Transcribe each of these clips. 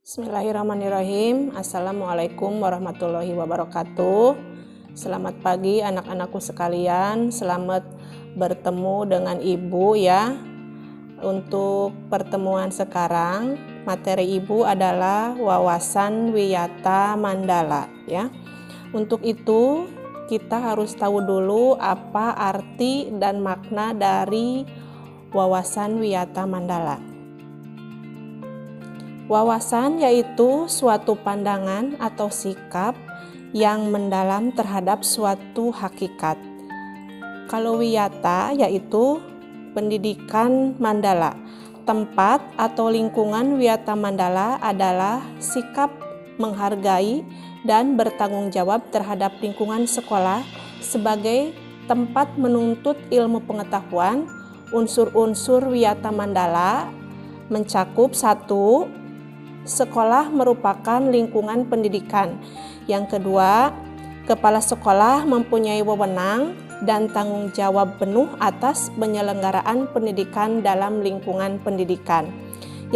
Bismillahirrahmanirrahim. Assalamualaikum warahmatullahi wabarakatuh. Selamat pagi anak-anakku sekalian. Selamat bertemu dengan Ibu ya. Untuk pertemuan sekarang, materi Ibu adalah wawasan wiyata mandala ya. Untuk itu, kita harus tahu dulu apa arti dan makna dari wawasan wiyata mandala. Wawasan yaitu suatu pandangan atau sikap yang mendalam terhadap suatu hakikat. Kalau wiyata yaitu pendidikan mandala. Tempat atau lingkungan wiyata mandala adalah sikap menghargai dan bertanggung jawab terhadap lingkungan sekolah sebagai tempat menuntut ilmu pengetahuan. Unsur-unsur wiyata mandala mencakup 1. Sekolah merupakan lingkungan pendidikan. Yang kedua, kepala sekolah mempunyai wewenang dan tanggung jawab penuh atas penyelenggaraan pendidikan dalam lingkungan pendidikan.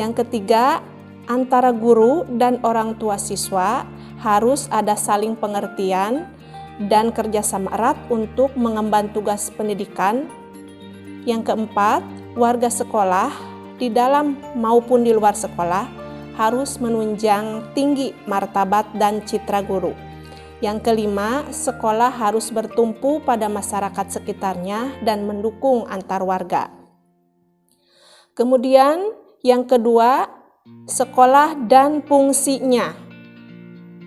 Yang ketiga, antara guru dan orang tua siswa harus ada saling pengertian dan kerjasama erat untuk mengemban tugas pendidikan. Yang keempat, warga sekolah di dalam maupun di luar sekolah harus menunjang tinggi martabat dan citra guru. Yang kelima, sekolah harus bertumpu pada masyarakat sekitarnya dan mendukung antar warga. Kemudian yang kedua, sekolah dan fungsinya.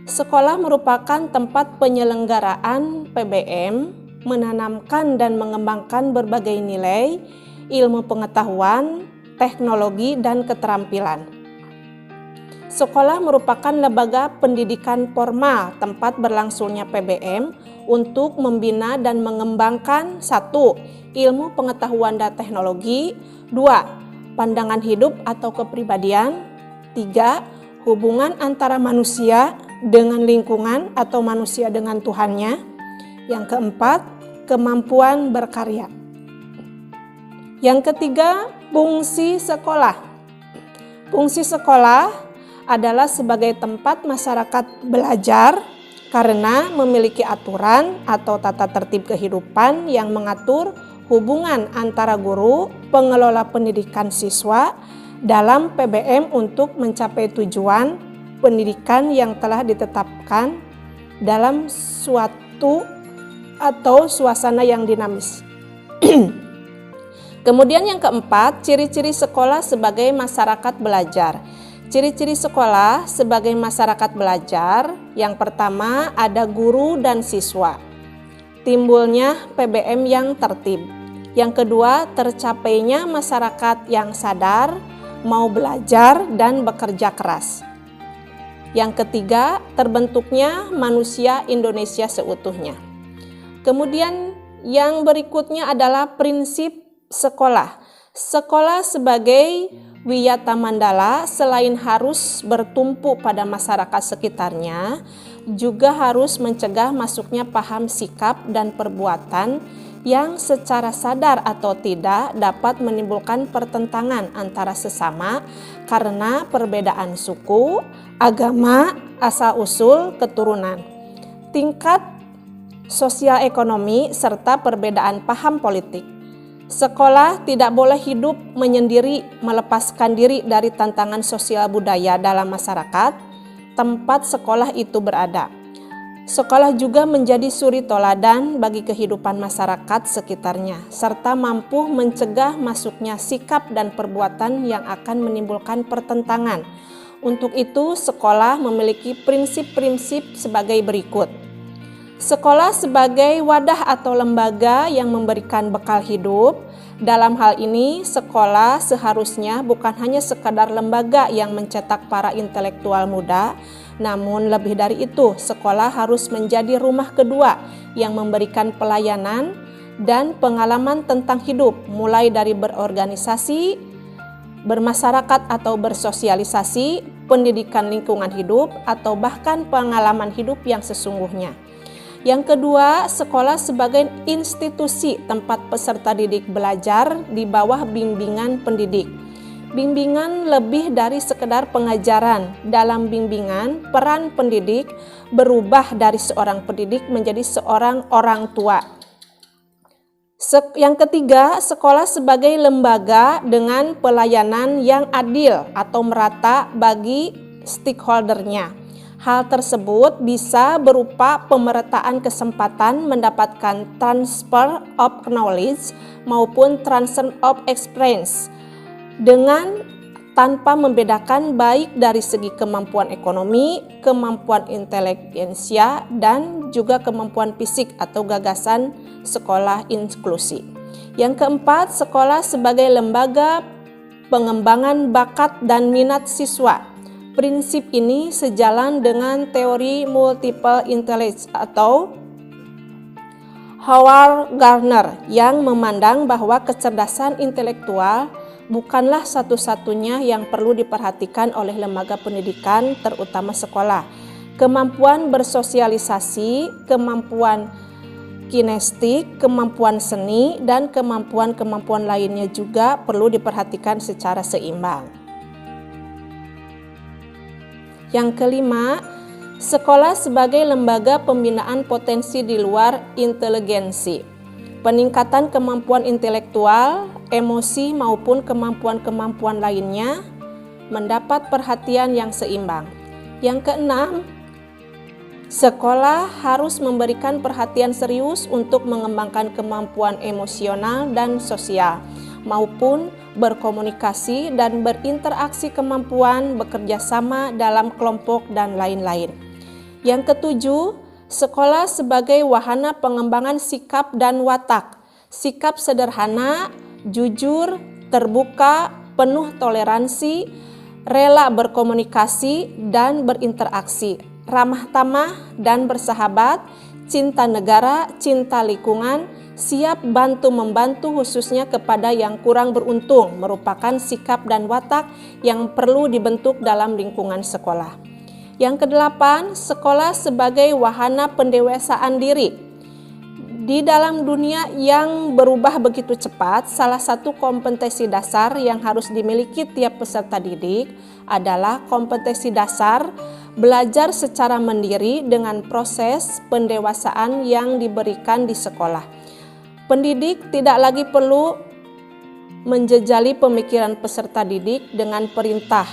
Sekolah merupakan tempat penyelenggaraan PBM, menanamkan dan mengembangkan berbagai nilai, ilmu pengetahuan, teknologi, dan keterampilan. Sekolah merupakan lembaga pendidikan formal tempat berlangsungnya PBM untuk membina dan mengembangkan 1. Ilmu pengetahuan dan teknologi, 2. Pandangan hidup atau kepribadian, 3. Hubungan antara manusia dengan lingkungan atau manusia dengan Tuhannya, yang keempat, kemampuan berkarya. Yang ketiga, fungsi sekolah. Fungsi sekolah adalah sebagai tempat masyarakat belajar karena memiliki aturan atau tata tertib kehidupan yang mengatur hubungan antara guru, pengelola pendidikan siswa dalam PBM untuk mencapai tujuan pendidikan yang telah ditetapkan dalam suatu atau suasana yang dinamis. Kemudian yang keempat, ciri-ciri sekolah sebagai masyarakat belajar. Ciri-ciri sekolah sebagai masyarakat belajar, yang pertama ada guru dan siswa. Timbulnya PBM yang tertib. Yang kedua, tercapainya masyarakat yang sadar, mau belajar dan bekerja keras. Yang ketiga, terbentuknya manusia Indonesia seutuhnya. Kemudian yang berikutnya adalah prinsip sekolah. Sekolah sebagai wiyata mandala selain harus bertumpu pada masyarakat sekitarnya, juga harus mencegah masuknya paham sikap dan perbuatan yang secara sadar atau tidak dapat menimbulkan pertentangan antara sesama karena perbedaan suku, agama, asal-usul, keturunan, tingkat sosial ekonomi, serta perbedaan paham politik. Sekolah tidak boleh hidup menyendiri, melepaskan diri dari tantangan sosial budaya dalam masyarakat tempat sekolah itu berada. Sekolah juga menjadi suri toladan bagi kehidupan masyarakat sekitarnya, serta mampu mencegah masuknya sikap dan perbuatan yang akan menimbulkan pertentangan. Untuk itu, sekolah memiliki prinsip-prinsip sebagai berikut. Sekolah sebagai wadah atau lembaga yang memberikan bekal hidup. Dalam hal ini, sekolah seharusnya bukan hanya sekadar lembaga yang mencetak para intelektual muda, namun lebih dari itu, sekolah harus menjadi rumah kedua yang memberikan pelayanan dan pengalaman tentang hidup, mulai dari berorganisasi, bermasyarakat atau bersosialisasi, pendidikan lingkungan hidup, atau bahkan pengalaman hidup yang sesungguhnya. Yang kedua, sekolah sebagai institusi tempat peserta didik belajar di bawah bimbingan pendidik. Bimbingan lebih dari sekedar pengajaran. Dalam bimbingan, peran pendidik berubah dari seorang pendidik menjadi seorang orang tua. Yang ketiga, sekolah sebagai lembaga dengan pelayanan yang adil atau merata bagi stakeholdernya. Hal tersebut bisa berupa pemerataan kesempatan mendapatkan transfer of knowledge maupun transfer of experience dengan tanpa membedakan baik dari segi kemampuan ekonomi, kemampuan intelijensia, dan juga kemampuan fisik atau gagasan sekolah inklusi. Yang keempat, sekolah sebagai lembaga pengembangan bakat dan minat siswa. Prinsip ini sejalan dengan teori multiple intelligence atau Howard Gardner yang memandang bahwa kecerdasan intelektual bukanlah satu-satunya yang perlu diperhatikan oleh lembaga pendidikan, terutama sekolah. Kemampuan bersosialisasi, kemampuan kinestik, kemampuan seni, dan kemampuan-kemampuan lainnya juga perlu diperhatikan secara seimbang. Yang kelima, sekolah sebagai lembaga pembinaan potensi di luar inteligensi. Peningkatan kemampuan intelektual, emosi maupun kemampuan-kemampuan lainnya mendapat perhatian yang seimbang. Yang keenam, sekolah harus memberikan perhatian serius untuk mengembangkan kemampuan emosional dan sosial maupun berkomunikasi dan berinteraksi, kemampuan bekerja sama dalam kelompok dan lain-lain. Yang ketujuh, sekolah sebagai wahana pengembangan sikap dan watak. Sikap sederhana, jujur, terbuka, penuh toleransi, rela berkomunikasi dan berinteraksi, ramah tamah dan bersahabat, cinta negara, cinta lingkungan, siap bantu-membantu khususnya kepada yang kurang beruntung, merupakan sikap dan watak yang perlu dibentuk dalam lingkungan sekolah. Yang kedelapan, sekolah sebagai wahana pendewasaan diri. Di dalam dunia yang berubah begitu cepat, salah satu kompetensi dasar yang harus dimiliki tiap peserta didik adalah kompetensi dasar belajar secara mandiri dengan proses pendewasaan yang diberikan di sekolah. Pendidik tidak lagi perlu menjejali pemikiran peserta didik dengan perintah.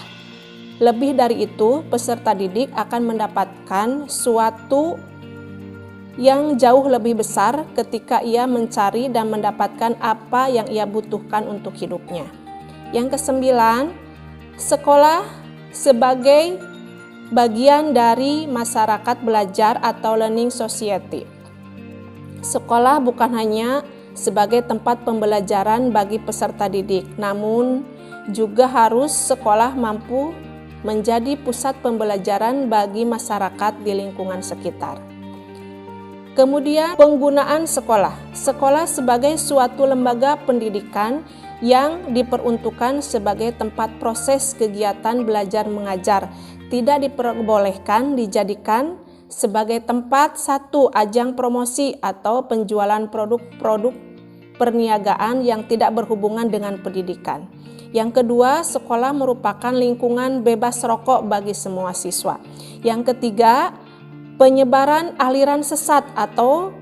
Lebih dari itu, peserta didik akan mendapatkan suatu yang jauh lebih besar ketika ia mencari dan mendapatkan apa yang ia butuhkan untuk hidupnya. Yang kesembilan, sekolah sebagai bagian dari masyarakat belajar atau learning society. Sekolah bukan hanya sebagai tempat pembelajaran bagi peserta didik, namun juga harus sekolah mampu menjadi pusat pembelajaran bagi masyarakat di lingkungan sekitar. Kemudian penggunaan sekolah. Sekolah sebagai suatu lembaga pendidikan yang diperuntukkan sebagai tempat proses kegiatan belajar mengajar, tidak diperbolehkan dijadikan sebagai tempat satu ajang promosi atau penjualan produk-produk perniagaan yang tidak berhubungan dengan pendidikan. Yang kedua, sekolah merupakan lingkungan bebas rokok bagi semua siswa. Yang ketiga, penyebaran aliran sesat atau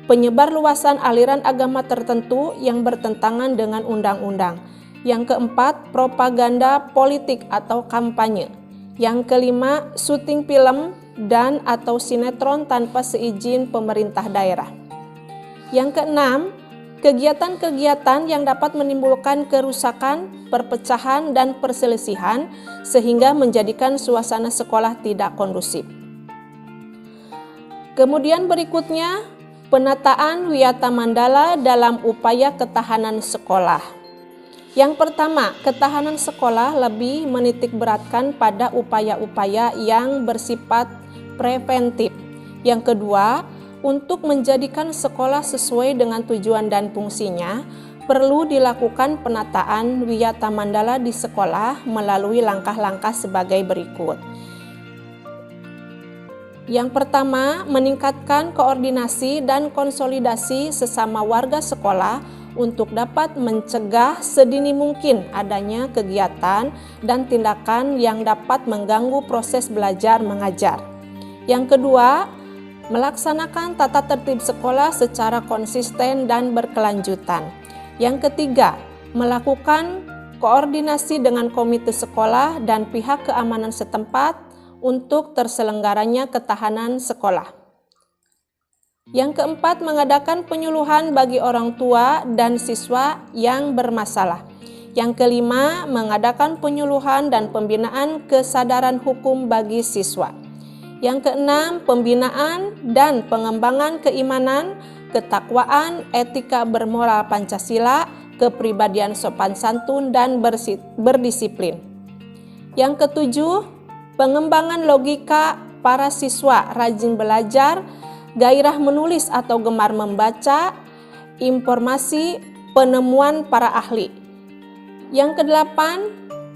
penyebar luasan aliran agama tertentu yang bertentangan dengan undang-undang. Yang keempat, propaganda politik atau kampanye. Yang kelima, syuting film dan atau sinetron tanpa seizin pemerintah daerah. Yang keenam, kegiatan-kegiatan yang dapat menimbulkan kerusakan, perpecahan, dan perselisihan sehingga menjadikan suasana sekolah tidak kondusif. Kemudian berikutnya, penataan Wiyata Mandala dalam upaya ketahanan sekolah. Yang pertama, ketahanan sekolah lebih menitikberatkan pada upaya-upaya yang bersifat preventif. Yang kedua, untuk menjadikan sekolah sesuai dengan tujuan dan fungsinya, perlu dilakukan penataan Wiyata Mandala di sekolah melalui langkah-langkah sebagai berikut. Yang pertama, meningkatkan koordinasi dan konsolidasi sesama warga sekolah untuk dapat mencegah sedini mungkin adanya kegiatan dan tindakan yang dapat mengganggu proses belajar mengajar. Yang kedua, melaksanakan tata tertib sekolah secara konsisten dan berkelanjutan. Yang ketiga, melakukan koordinasi dengan komite sekolah dan pihak keamanan setempat untuk terselenggaranya ketahanan sekolah. Yang keempat, mengadakan penyuluhan bagi orang tua dan siswa yang bermasalah. Yang kelima, mengadakan penyuluhan dan pembinaan kesadaran hukum bagi siswa. Yang keenam, pembinaan dan pengembangan keimanan, ketakwaan, etika bermoral Pancasila, kepribadian sopan santun dan berdisiplin. Yang ketujuh, pengembangan logika para siswa rajin belajar, gairah menulis atau gemar membaca, informasi, penemuan para ahli. Yang kedelapan,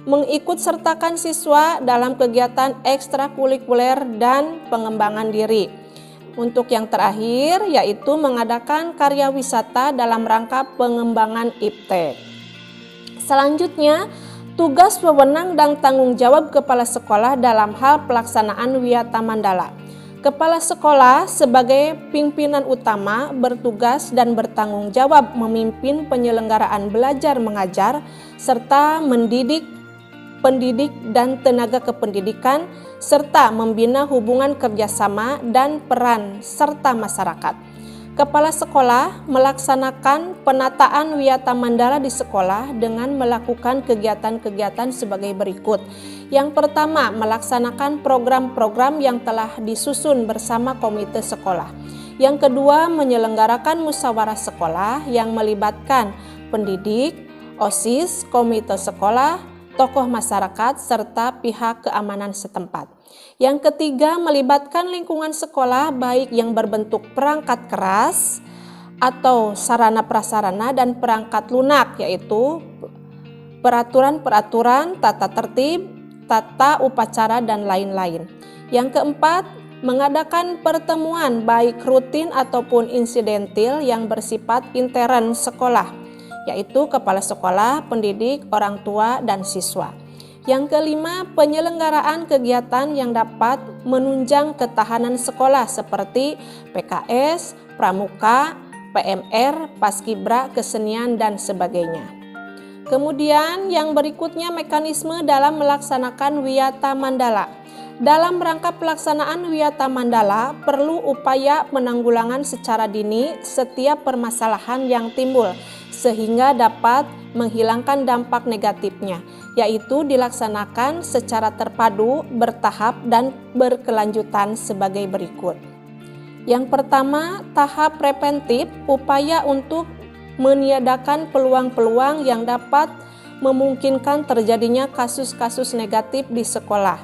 mengikut sertakan siswa dalam kegiatan ekstrakurikuler dan pengembangan diri. Untuk yang terakhir, yaitu mengadakan karya wisata dalam rangka pengembangan iptek. Selanjutnya, tugas, wewenang, dan tanggung jawab kepala sekolah dalam hal pelaksanaan Wiyata Mandala. Kepala sekolah sebagai pimpinan utama bertugas dan bertanggung jawab memimpin penyelenggaraan belajar mengajar serta mendidik pendidik dan tenaga kependidikan serta membina hubungan kerjasama dan peran serta masyarakat. Kepala sekolah melaksanakan penataan Wiyata Mandala di sekolah dengan melakukan kegiatan-kegiatan sebagai berikut. Yang pertama, melaksanakan program-program yang telah disusun bersama komite sekolah. Yang kedua, menyelenggarakan musyawarah sekolah yang melibatkan pendidik, OSIS, komite sekolah, tokoh masyarakat, serta pihak keamanan setempat. Yang ketiga, melibatkan lingkungan sekolah baik yang berbentuk perangkat keras atau sarana prasarana dan perangkat lunak, yaitu peraturan-peraturan, tata tertib, tata upacara, dan lain-lain. Yang keempat, mengadakan pertemuan baik rutin ataupun insidentil yang bersifat intern sekolah, yaitu kepala sekolah, pendidik, orang tua, dan siswa. Yang kelima, penyelenggaraan kegiatan yang dapat menunjang ketahanan sekolah seperti PKS, Pramuka, PMR, Paskibra, kesenian, dan sebagainya. Kemudian yang berikutnya, mekanisme dalam melaksanakan Wiyata Mandala. Dalam rangka pelaksanaan Wiyata Mandala, perlu upaya penanggulangan secara dini setiap permasalahan yang timbul, sehingga dapat menghilangkan dampak negatifnya, yaitu dilaksanakan secara terpadu, bertahap, dan berkelanjutan sebagai berikut. Yang pertama, tahap preventif, upaya untuk meniadakan peluang-peluang yang dapat memungkinkan terjadinya kasus-kasus negatif di sekolah,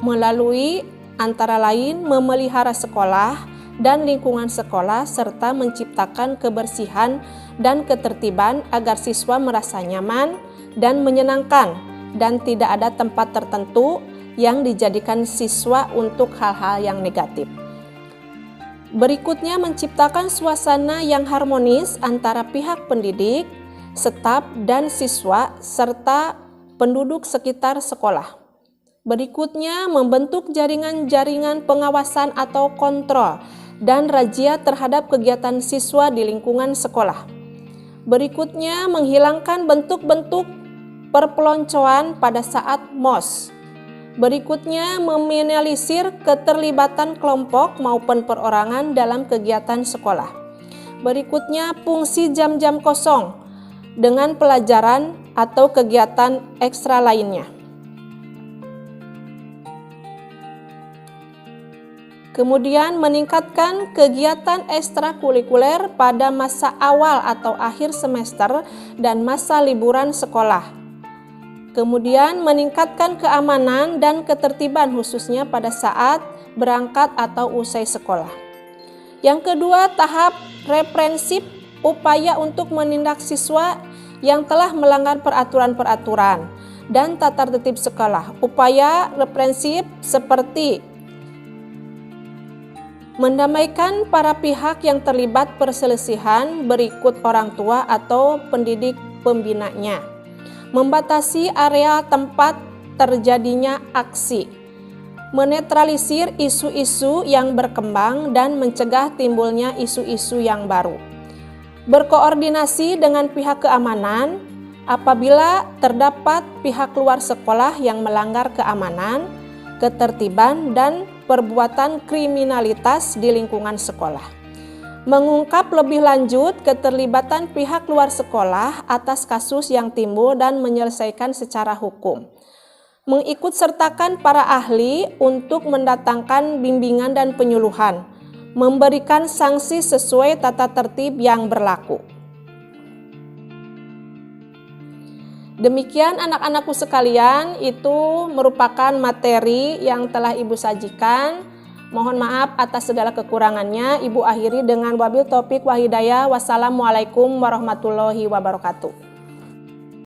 melalui antara lain memelihara sekolah dan lingkungan sekolah serta menciptakan kebersihan dan ketertiban agar siswa merasa nyaman dan menyenangkan dan tidak ada tempat tertentu yang dijadikan siswa untuk hal-hal yang negatif. Berikutnya, menciptakan suasana yang harmonis antara pihak pendidik, staf, dan siswa serta penduduk sekitar sekolah. Berikutnya, membentuk jaringan-jaringan pengawasan atau kontrol dan razia terhadap kegiatan siswa di lingkungan sekolah. Berikutnya, menghilangkan bentuk-bentuk perpeloncoan pada saat MOS. Berikutnya, meminimalisir keterlibatan kelompok maupun perorangan dalam kegiatan sekolah. Berikutnya, fungsi jam-jam kosong dengan pelajaran atau kegiatan ekstra lainnya. Kemudian, meningkatkan kegiatan ekstrakurikuler pada masa awal atau akhir semester dan masa liburan sekolah. Kemudian, meningkatkan keamanan dan ketertiban khususnya pada saat berangkat atau usai sekolah. Yang kedua, tahap reprensif, upaya untuk menindak siswa yang telah melanggar peraturan-peraturan dan tata tertib sekolah. Upaya reprensif seperti Mendamaikan para pihak yang terlibat perselisihan berikut orang tua atau pendidik pembinanya. Membatasi area tempat terjadinya aksi. Menetralisir isu-isu yang berkembang dan mencegah timbulnya isu-isu yang baru. Berkoordinasi dengan pihak keamanan apabila terdapat pihak luar sekolah yang melanggar keamanan, ketertiban, dan perbuatan kriminalitas di lingkungan sekolah. Mengungkap lebih lanjut keterlibatan pihak luar sekolah atas kasus yang timbul dan menyelesaikan secara hukum. Mengikutsertakan para ahli untuk mendatangkan bimbingan dan penyuluhan, memberikan sanksi sesuai tata tertib yang berlaku. Demikian anak-anakku sekalian, itu merupakan materi yang telah Ibu sajikan. Mohon maaf atas segala kekurangannya. Ibu akhiri dengan wabil taufiq wa hidayah. Wassalamualaikum warahmatullahi wabarakatuh.